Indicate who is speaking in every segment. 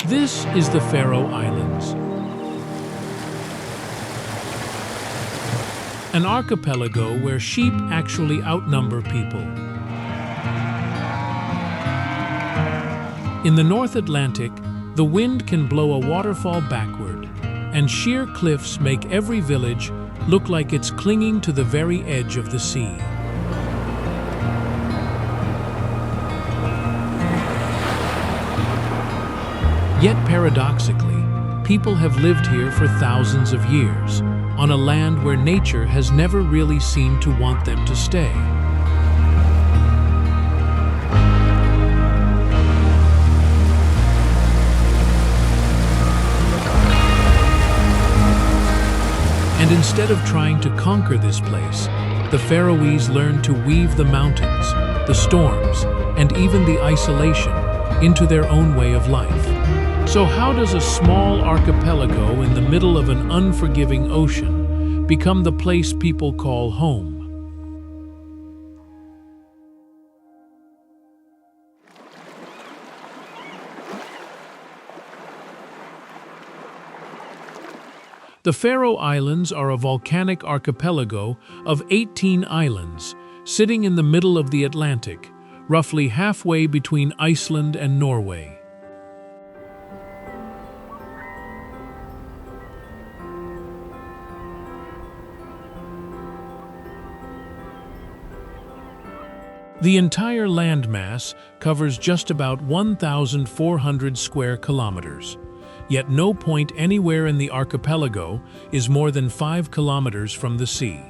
Speaker 1: This is the Faroe Islands, an archipelago where sheep actually outnumber people. In the North Atlantic, the wind can blow a waterfall backward, and sheer cliffs make every village look like it's clinging to the very edge of the sea. Yet paradoxically, people have lived here for thousands of years, on a land where nature has never really seemed to want them to stay. And instead of trying to conquer this place, the Faroese learned to weave the mountains, the storms, and even the isolation into their own way of life. So how does a small archipelago in the middle of an unforgiving ocean become the place people call home? The Faroe Islands are a volcanic archipelago of 18 islands, sitting in the middle of the Atlantic, roughly halfway between Iceland and Norway. The entire landmass covers just about 1,400 square kilometers, yet no point anywhere in the archipelago is more than 5 kilometers from the sea.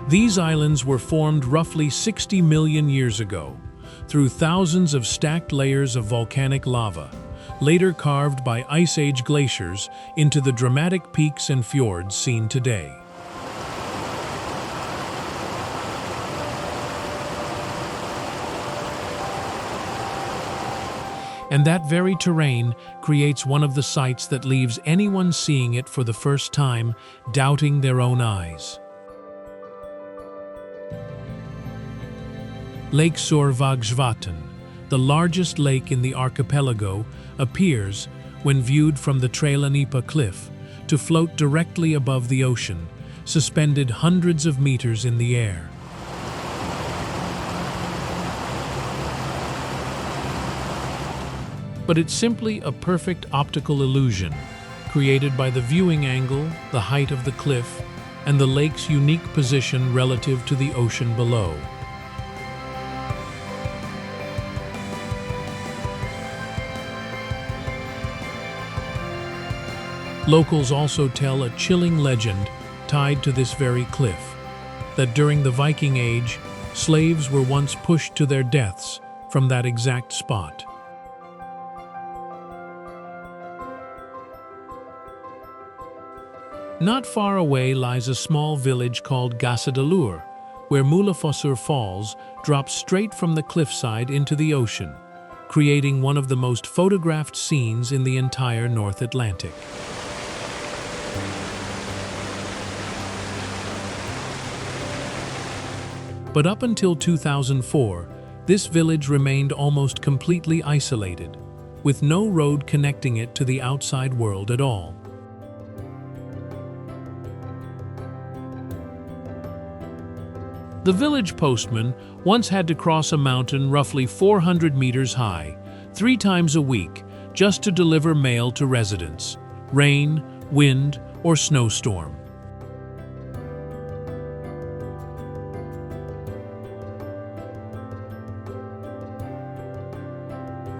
Speaker 1: These islands were formed roughly 60 million years ago, through thousands of stacked layers of volcanic lava, later carved by Ice Age glaciers into the dramatic peaks and fjords seen today. And that very terrain creates one of the sights that leaves anyone seeing it for the first time doubting their own eyes. Lake Sørvágsvatn, the largest lake in the archipelago, appears, when viewed from the Trælanipa cliff, to float directly above the ocean, suspended hundreds of meters in the air. But it's simply a perfect optical illusion, created by the viewing angle, the height of the cliff, and the lake's unique position relative to the ocean below. Locals also tell a chilling legend tied to this very cliff, that during the Viking Age, slaves were once pushed to their deaths from that exact spot. Not far away lies a small village called Gásadalur, where Múlafossur Falls drops straight from the cliffside into the ocean, creating one of the most photographed scenes in the entire North Atlantic. But up until 2004, this village remained almost completely isolated, with no road connecting it to the outside world at all. The village postman once had to cross a mountain roughly 400 meters high, 3 times a week, just to deliver mail to residents, rain, wind, or snowstorm.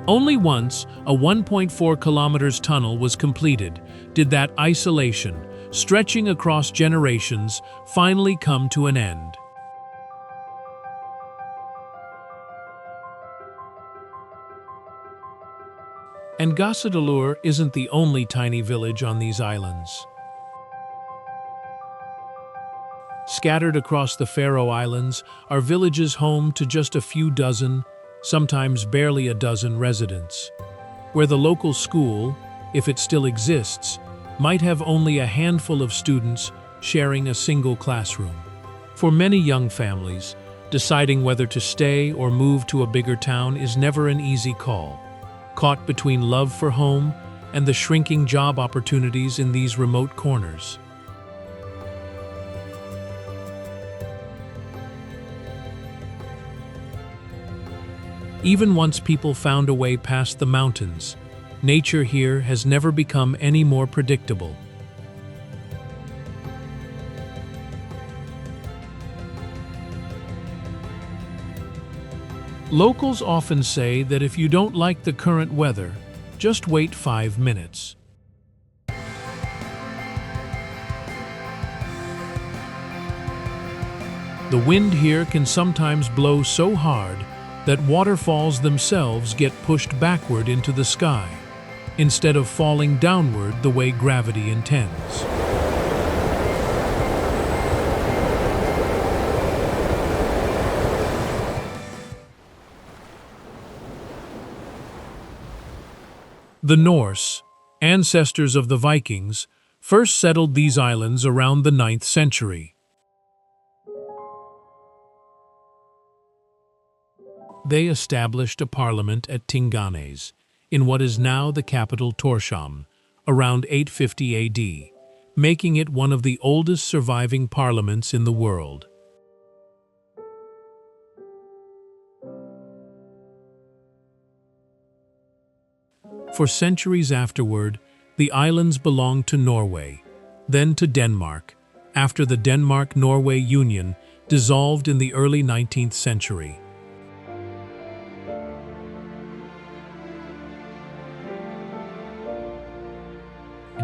Speaker 1: Only once a 1.4 kilometers tunnel was completed did that isolation, stretching across generations, finally come to an end. And Gásadalur isn't the only tiny village on these islands. Scattered across the Faroe Islands are villages home to just a few dozen, sometimes barely a dozen residents, where the local school, if it still exists, might have only a handful of students sharing a single classroom. For many young families, Deciding whether to stay or move to a bigger town is never an easy call, caught between love for home and the shrinking job opportunities in these remote corners. Even once people found a way past the mountains, nature here has never become any more predictable. Locals often say that if you don't like the current weather, just wait 5 minutes. The wind here can sometimes blow so hard that waterfalls themselves get pushed backward into the sky, instead of falling downward the way gravity intends. The Norse, ancestors of the Vikings, first settled these islands around the 9th century. They established a parliament at Tinganes, in what is now the capital Tórshavn, around 850 AD, making it one of the oldest surviving parliaments in the world. For centuries afterward, the islands belonged to Norway, then to Denmark, after the Denmark-Norway Union dissolved in the early 19th century.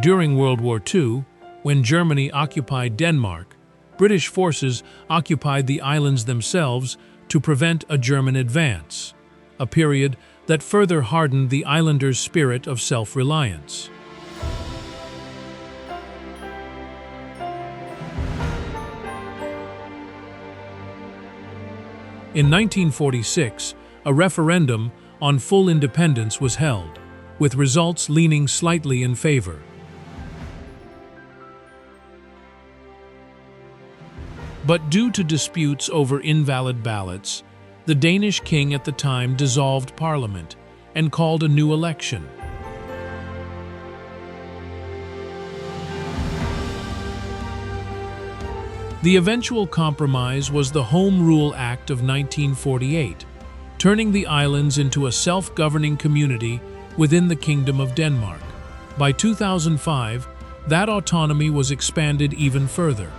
Speaker 1: During World War II, when Germany occupied Denmark, British forces occupied the islands themselves to prevent a German advance, a period that further hardened the islanders' spirit of self-reliance. In 1946, a referendum on full independence was held, with results leaning slightly in favor. But due to disputes over invalid ballots, the Danish king at the time dissolved parliament and called a new election. The eventual compromise was the Home Rule Act of 1948, turning the islands into a self-governing community within the Kingdom of Denmark. By 2005, that autonomy was expanded even further.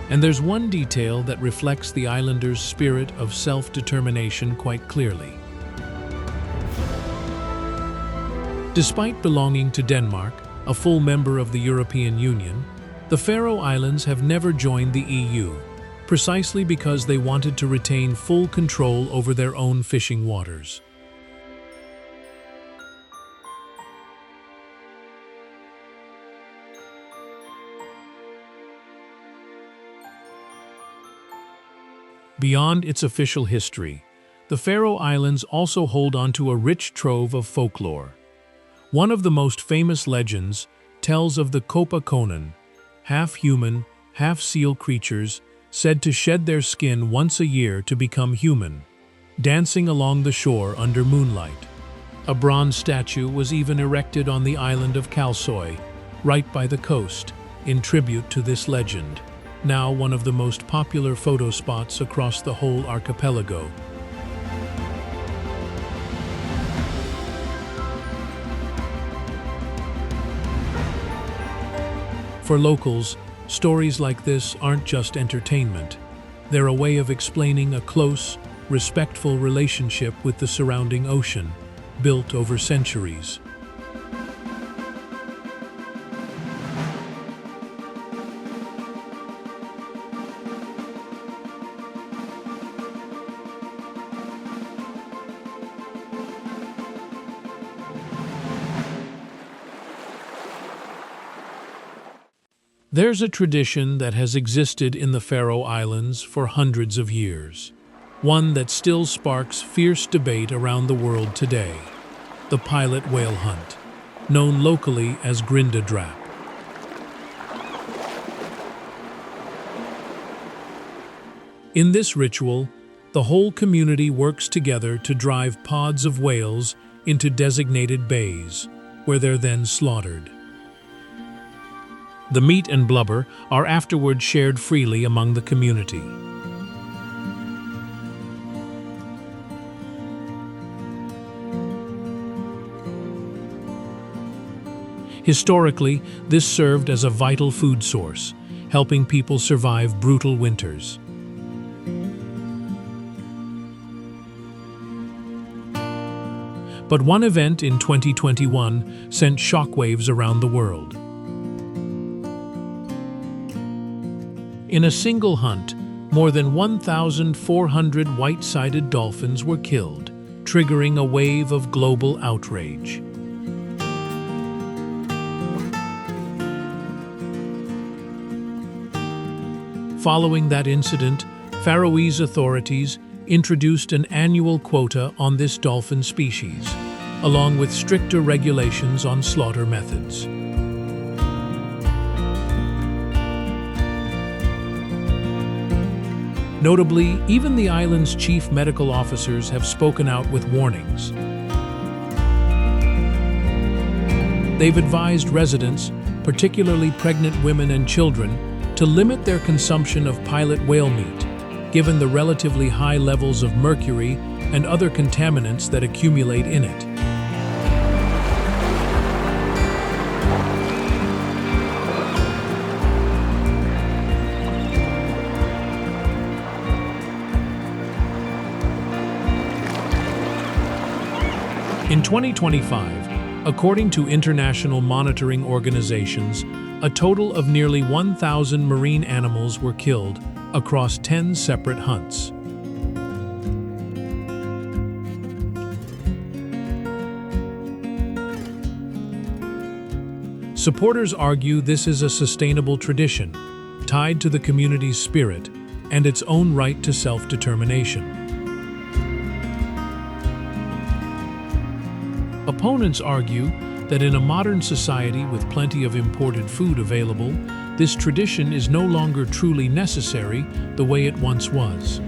Speaker 1: And there's one detail that reflects the islanders' spirit of self-determination quite clearly. Despite belonging to Denmark, a full member of the European Union, the Faroe Islands have never joined the EU, precisely because they wanted to retain full control over their own fishing waters. Beyond its official history, the Faroe Islands also hold onto a rich trove of folklore. One of the most famous legends tells of the Kopakonen, half-human, half-seal creatures said to shed their skin once a year to become human, dancing along the shore under moonlight. A bronze statue was even erected on the island of Kalsoy, right by the coast, in tribute to this legend, now one of the most popular photo spots across the whole archipelago. For locals, stories like this aren't just entertainment. They're a way of explaining a close, respectful relationship with the surrounding ocean, built over centuries. There's a tradition that has existed in the Faroe Islands for hundreds of years, one that still sparks fierce debate around the world today: the pilot whale hunt. known locally as Grindadrap. In this ritual, the whole community works together to drive pods of whales into designated bays, where they're then slaughtered. The meat and blubber are afterward shared freely among the community. Historically, this served as a vital food source, helping people survive brutal winters. But one event in 2021 sent shockwaves around the world. In a single hunt, more than 1,400 white-sided dolphins were killed, triggering a wave of global outrage. Following that incident, Faroese authorities introduced an annual quota on this dolphin species, along with stricter regulations on slaughter methods. Notably, even the island's chief medical officers have spoken out with warnings. They've advised residents, particularly pregnant women and children, to limit their consumption of pilot whale meat, given the relatively high levels of mercury and other contaminants that accumulate in it. In 2025, according to international monitoring organizations, a total of nearly 1,000 marine animals were killed across 10 separate hunts. Supporters argue this is a sustainable tradition, tied to the community's spirit and its own right to self-determination. Opponents argue that in a modern society with plenty of imported food available, this tradition is no longer truly necessary the way it once was.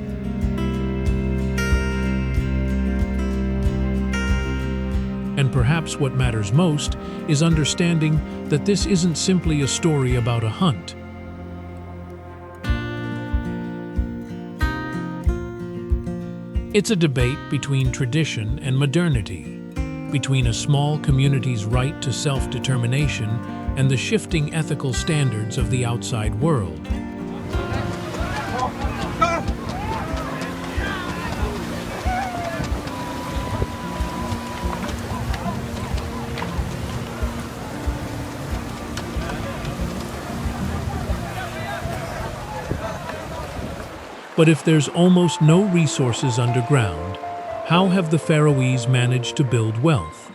Speaker 1: And perhaps what matters most is understanding that this isn't simply a story about a hunt. It's a debate between tradition and modernity, between a small community's right to self-determination and the shifting ethical standards of the outside world. But if there's almost no resources underground, how have the Faroese managed to build wealth?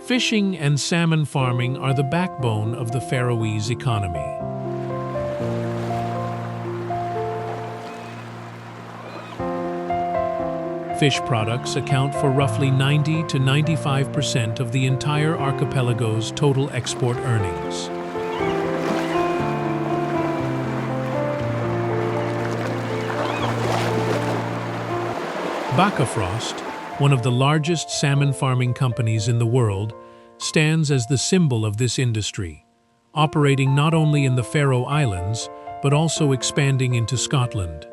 Speaker 1: Fishing and salmon farming are the backbone of the Faroese economy. Fish products account for roughly 90 to 95% of the entire archipelago's total export earnings. Bakkafrost, one of the largest salmon farming companies in the world, stands as the symbol of this industry, operating not only in the Faroe Islands, but also expanding into Scotland.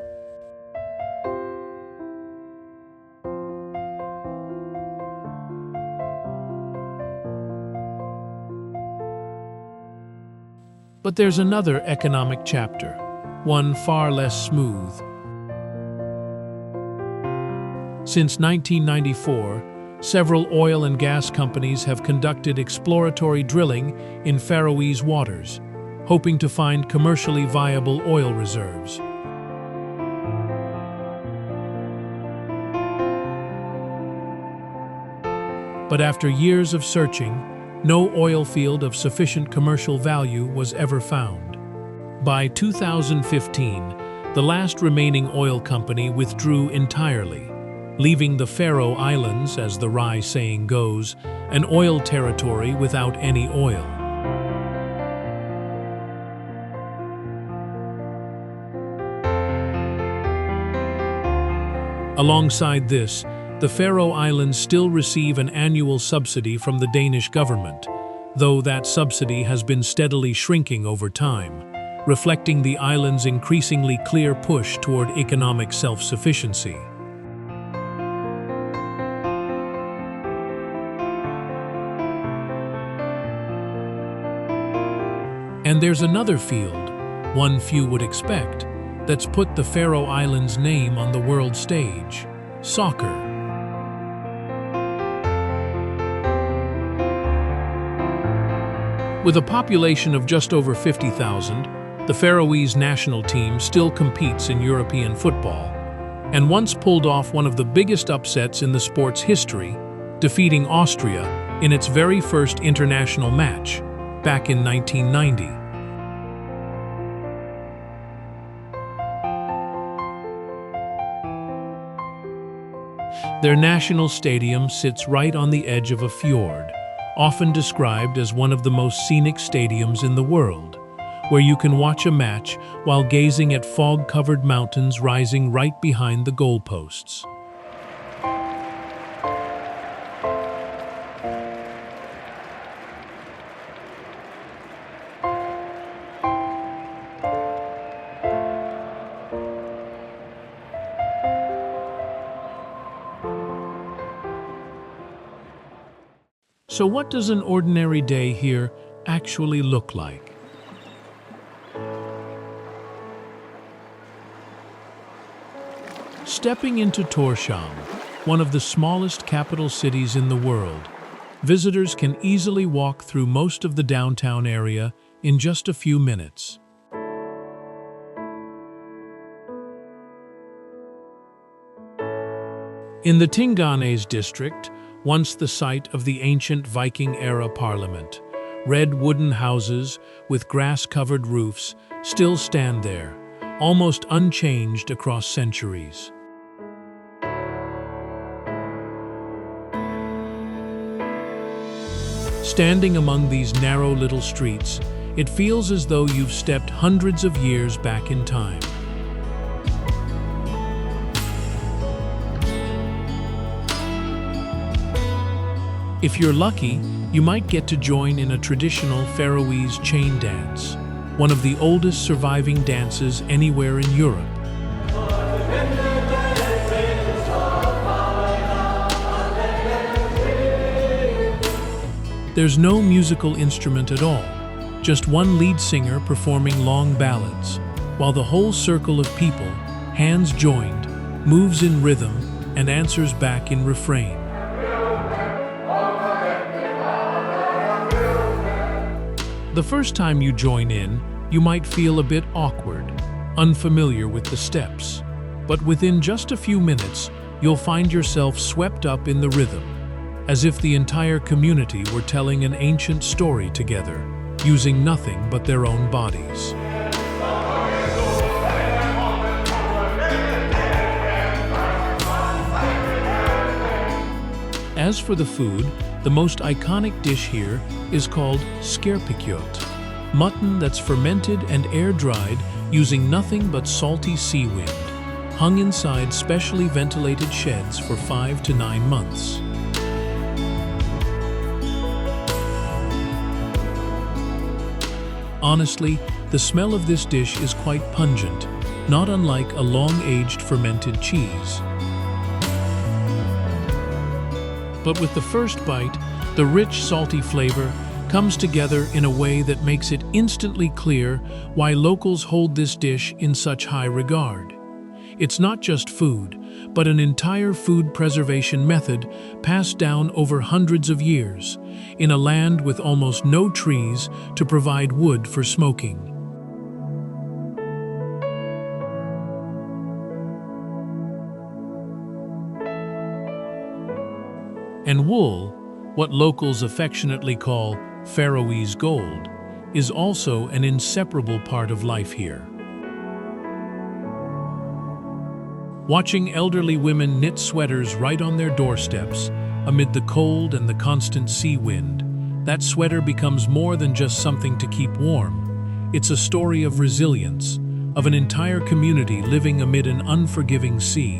Speaker 1: But there's another economic chapter, one far less smooth. Since 1994, several oil and gas companies have conducted exploratory drilling in Faroese waters, hoping to find commercially viable oil reserves. But after years of searching, no oil field of sufficient commercial value was ever found. By 2015, The last remaining oil company withdrew entirely, leaving the Faroe Islands, as the Rye saying goes, an oil territory without any oil. Alongside this, the Faroe Islands still receive an annual subsidy from the Danish government, though that subsidy has been steadily shrinking over time, reflecting the island's increasingly clear push toward economic self-sufficiency. And there's another field, one few would expect, that's put the Faroe Islands' name on the world stage: soccer. With a population of just over 50,000, the Faroese national team still competes in European football, and once pulled off one of the biggest upsets in the sport's history, defeating Austria in its very first international match, back in 1990. Their national stadium sits right on the edge of a fjord, often described as one of the most scenic stadiums in the world, where you can watch a match while gazing at fog-covered mountains rising right behind the goalposts. So what does an ordinary day here actually look like? Stepping into Tórshavn, one of the smallest capital cities in the world, visitors can easily walk through most of the downtown area in just a few minutes. In the Tinganes district, once the site of the ancient Viking-era parliament, red wooden houses with grass-covered roofs still stand there, almost unchanged across centuries. Standing among these narrow little streets, it feels as though you've stepped hundreds of years back in time. If you're lucky, you might get to join in a traditional Faroese chain dance, one of the oldest surviving dances anywhere in Europe. There's no musical instrument at all, just one lead singer performing long ballads, while the whole circle of people, hands joined, moves in rhythm and answers back in refrain. The first time you join in, you might feel a bit awkward, unfamiliar with the steps. But within just a few minutes, you'll find yourself swept up in the rhythm, as if the entire community were telling an ancient story together, using nothing but their own bodies. As for the food, the most iconic dish here is called skerpikjöt, mutton that's fermented and air-dried using nothing but salty sea wind, hung inside specially ventilated sheds for 5 to 9 months. Honestly, the smell of this dish is quite pungent, not unlike a long-aged fermented cheese. But with the first bite, the rich, salty flavor comes together in a way that makes it instantly clear why locals hold this dish in such high regard. It's not just food, but an entire food preservation method passed down over hundreds of years, in a land with almost no trees to provide wood for smoking. And wool, what locals affectionately call Faroese gold, is also an inseparable part of life here. Watching elderly women knit sweaters right on their doorsteps, amid the cold and the constant sea wind, that sweater becomes more than just something to keep warm. It's a story of resilience, of an entire community living amid an unforgiving sea.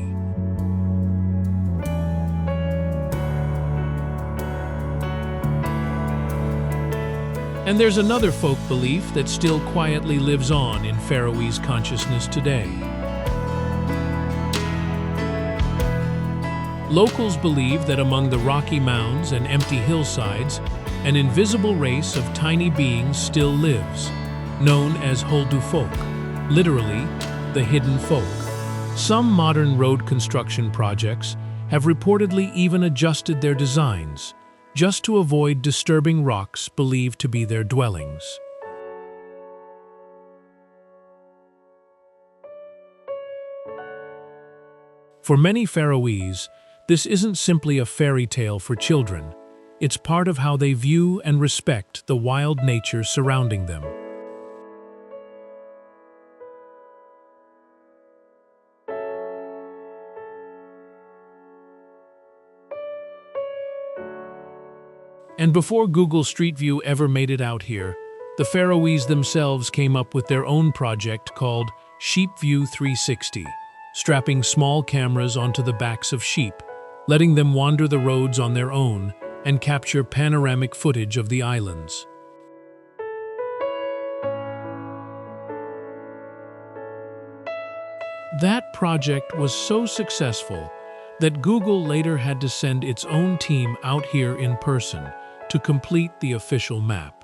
Speaker 1: And there's another folk belief that still quietly lives on in Faroese consciousness today. Locals believe that among the rocky mounds and empty hillsides, an invisible race of tiny beings still lives, known as Huldufolk, literally, the hidden folk. Some modern road construction projects have reportedly even adjusted their designs, just to avoid disturbing rocks believed to be their dwellings. For many Faroese, this isn't simply a fairy tale for children. It's part of how they view and respect the wild nature surrounding them. And before Google Street View ever made it out here, the Faroese themselves came up with their own project called Sheep View 360, strapping small cameras onto the backs of sheep, letting them wander the roads on their own and capture panoramic footage of the islands. That project was so successful that Google later had to send its own team out here in person to complete the official map.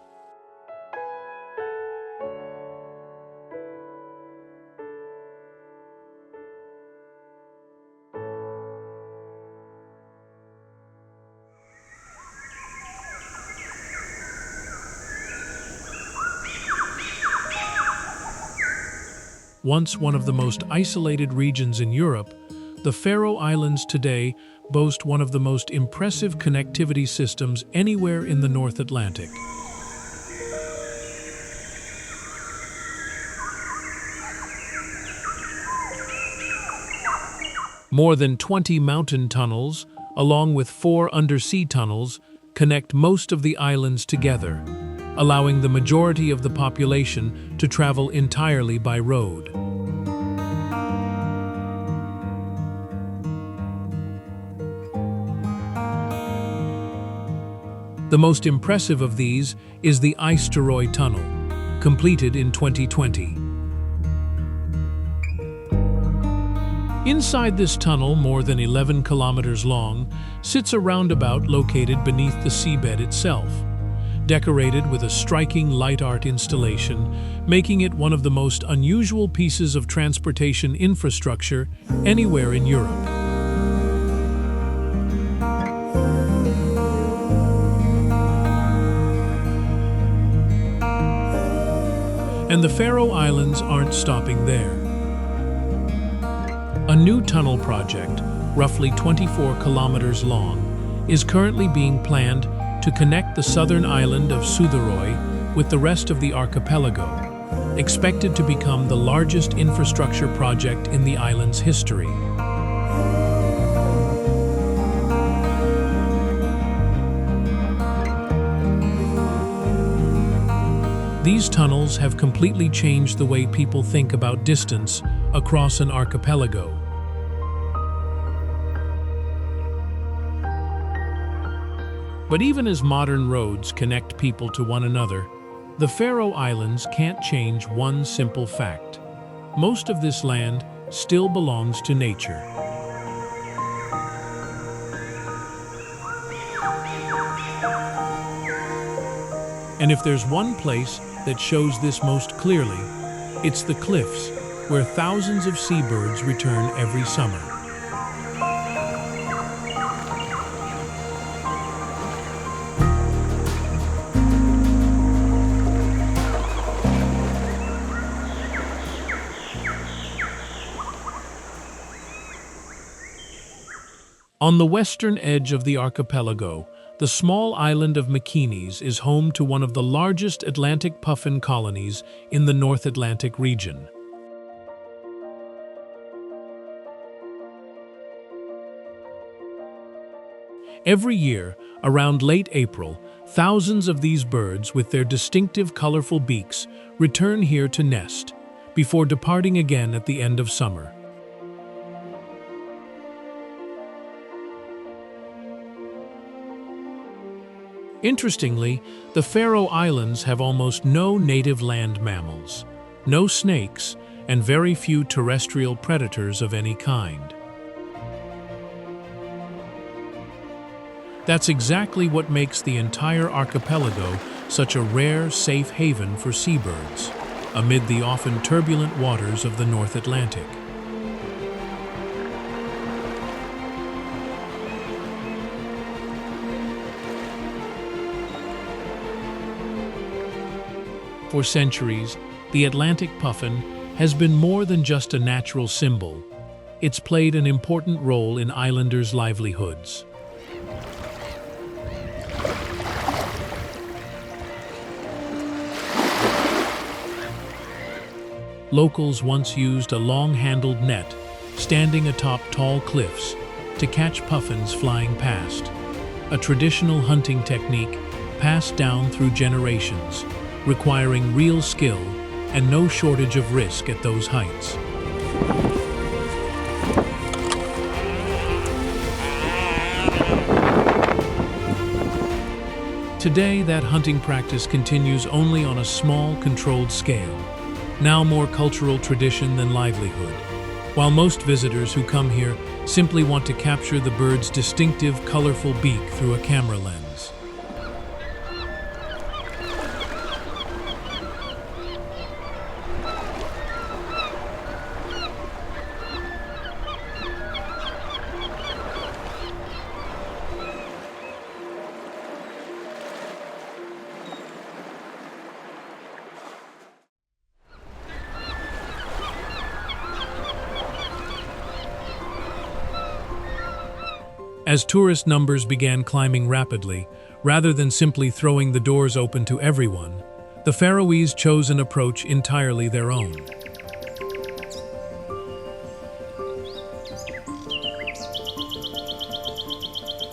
Speaker 1: Once one of the most isolated regions in Europe, the Faroe Islands today boast one of the most impressive connectivity systems anywhere in the North Atlantic. More than 20 mountain tunnels, along with 4 undersea tunnels, connect most of the islands together, allowing the majority of the population to travel entirely by road. The most impressive of these is the Eysturoy Tunnel, completed in 2020. Inside this tunnel, more than 11 kilometers long, sits a roundabout located beneath the seabed itself, decorated with a striking light art installation, making it one of the most unusual pieces of transportation infrastructure anywhere in Europe. And the Faroe Islands aren't stopping there. A new tunnel project, roughly 24 kilometers long, is currently being planned to connect the southern island of Suðuroy with the rest of the archipelago, expected to become the largest infrastructure project in the island's history. These tunnels have completely changed the way people think about distance across an archipelago. But even as modern roads connect people to one another, the Faroe Islands can't change one simple fact. Most of this land still belongs to nature. And if there's one place that shows this most clearly, it's the cliffs, where thousands of seabirds return every summer. On the western edge of the archipelago, the small island of McKinney's is home to one of the largest Atlantic puffin colonies in the North Atlantic region. Every year, around late April, thousands of these birds with their distinctive colorful beaks return here to nest, before departing again at the end of summer. Interestingly, the Faroe Islands have almost no native land mammals, no snakes, and very few terrestrial predators of any kind. That's exactly what makes the entire archipelago such a rare, safe haven for seabirds, amid the often turbulent waters of the North Atlantic. For centuries, the Atlantic puffin has been more than just a natural symbol. It's played an important role in islanders' livelihoods. Locals once used a long-handled net, standing atop tall cliffs, to catch puffins flying past, a traditional hunting technique passed down through generations, requiring real skill and no shortage of risk at those heights. Today, that hunting practice continues only on a small, controlled scale, now more cultural tradition than livelihood, while most visitors who come here simply want to capture the bird's distinctive, colorful beak through a camera lens. As tourist numbers began climbing rapidly, rather than simply throwing the doors open to everyone, the Faroese chose an approach entirely their own.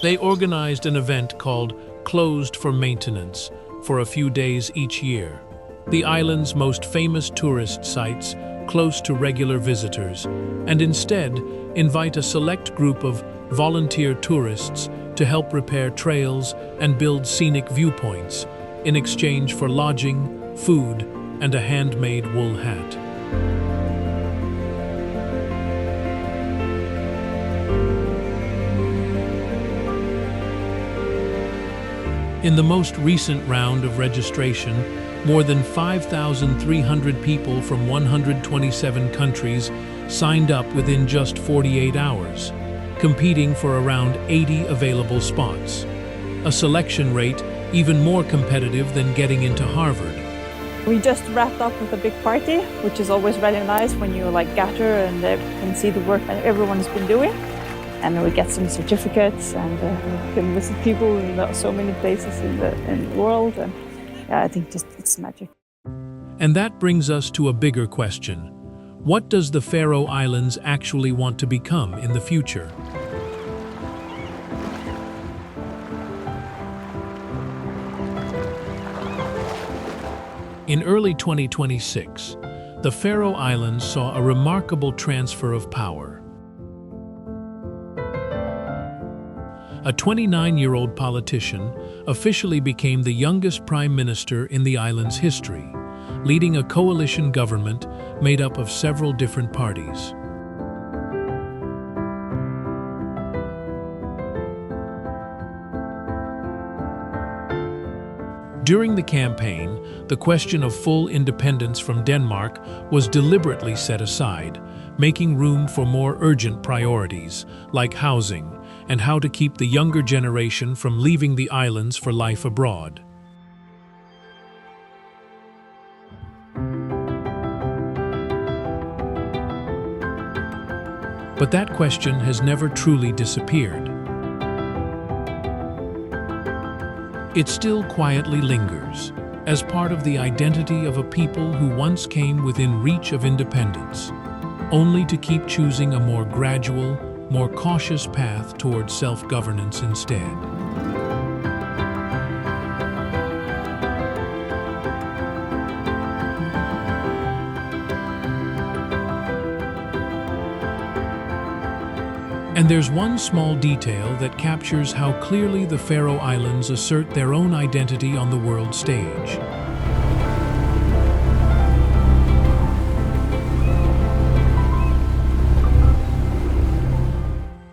Speaker 1: They organized an event called Closed for Maintenance for a few days each year. The island's most famous tourist sites close to regular visitors, and instead invite a select group of volunteer tourists to help repair trails and build scenic viewpoints in exchange for lodging, food, and a handmade wool hat. In the most recent round of registration, more than 5,300 people from 127 countries signed up within just 48 hours, competing for around 80 available spots. A selection rate even more competitive than getting into Harvard.
Speaker 2: We just wrapped up with a big party, which is always really nice when you gather and can see the work that everyone's been doing. And we get some certificates and we can visit people in so many places in the world. And yeah, I think it's magic.
Speaker 1: And that brings us to a bigger question. What does the Faroe Islands actually want to become in the future? In early 2026, the Faroe Islands saw a remarkable transfer of power. A 29-year-old politician officially became the youngest prime minister in the island's history, leading a coalition government made up of several different parties. During the campaign, the question of full independence from Denmark was deliberately set aside, making room for more urgent priorities, like housing, and how to keep the younger generation from leaving the islands for life abroad. But that question has never truly disappeared. It still quietly lingers, as part of the identity of a people who once came within reach of independence, only to keep choosing a more gradual, more cautious path towards self-governance instead. And there's one small detail that captures how clearly the Faroe Islands assert their own identity on the world stage.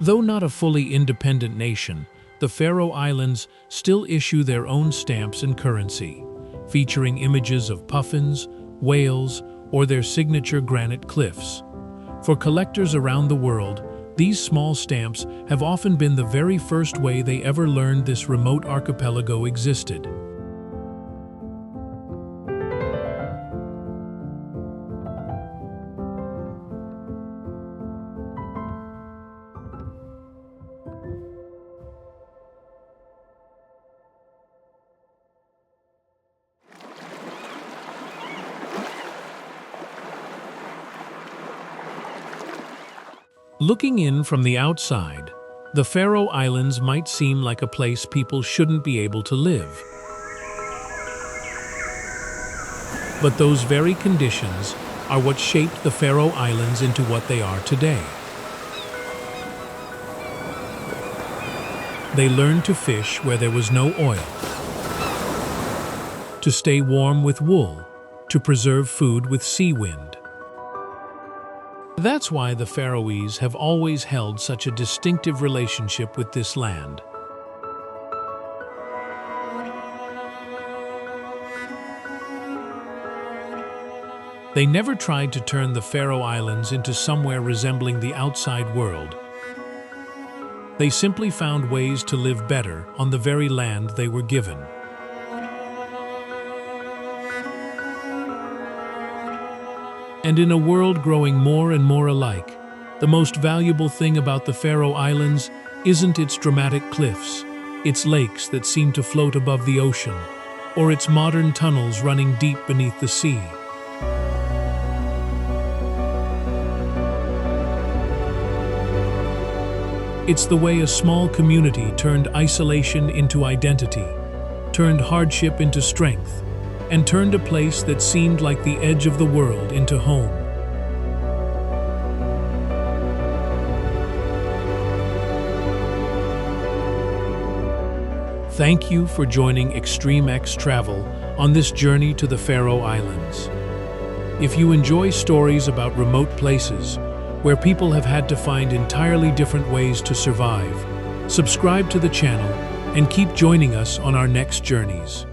Speaker 1: Though not a fully independent nation, the Faroe Islands still issue their own stamps and currency, featuring images of puffins, whales, or their signature granite cliffs. For collectors around the world, these small stamps have often been the very first way they ever learned this remote archipelago existed. Looking in from the outside, the Faroe Islands might seem like a place people shouldn't be able to live. But those very conditions are what shaped the Faroe Islands into what they are today. They learned to fish where there was no oil, to stay warm with wool, to preserve food with sea wind. That's why the Faroese have always held such a distinctive relationship with this land. They never tried to turn the Faroe Islands into somewhere resembling the outside world. They simply found ways to live better on the very land they were given. And in a world growing more and more alike, the most valuable thing about the Faroe Islands isn't its dramatic cliffs, its lakes that seem to float above the ocean, or its modern tunnels running deep beneath the sea. It's the way a small community turned isolation into identity, turned hardship into strength, and turned a place that seemed like the edge of the world into home. Thank you for joining Extreme X Travel on this journey to the Faroe Islands. If you enjoy stories about remote places where people have had to find entirely different ways to survive, subscribe to the channel and keep joining us on our next journeys.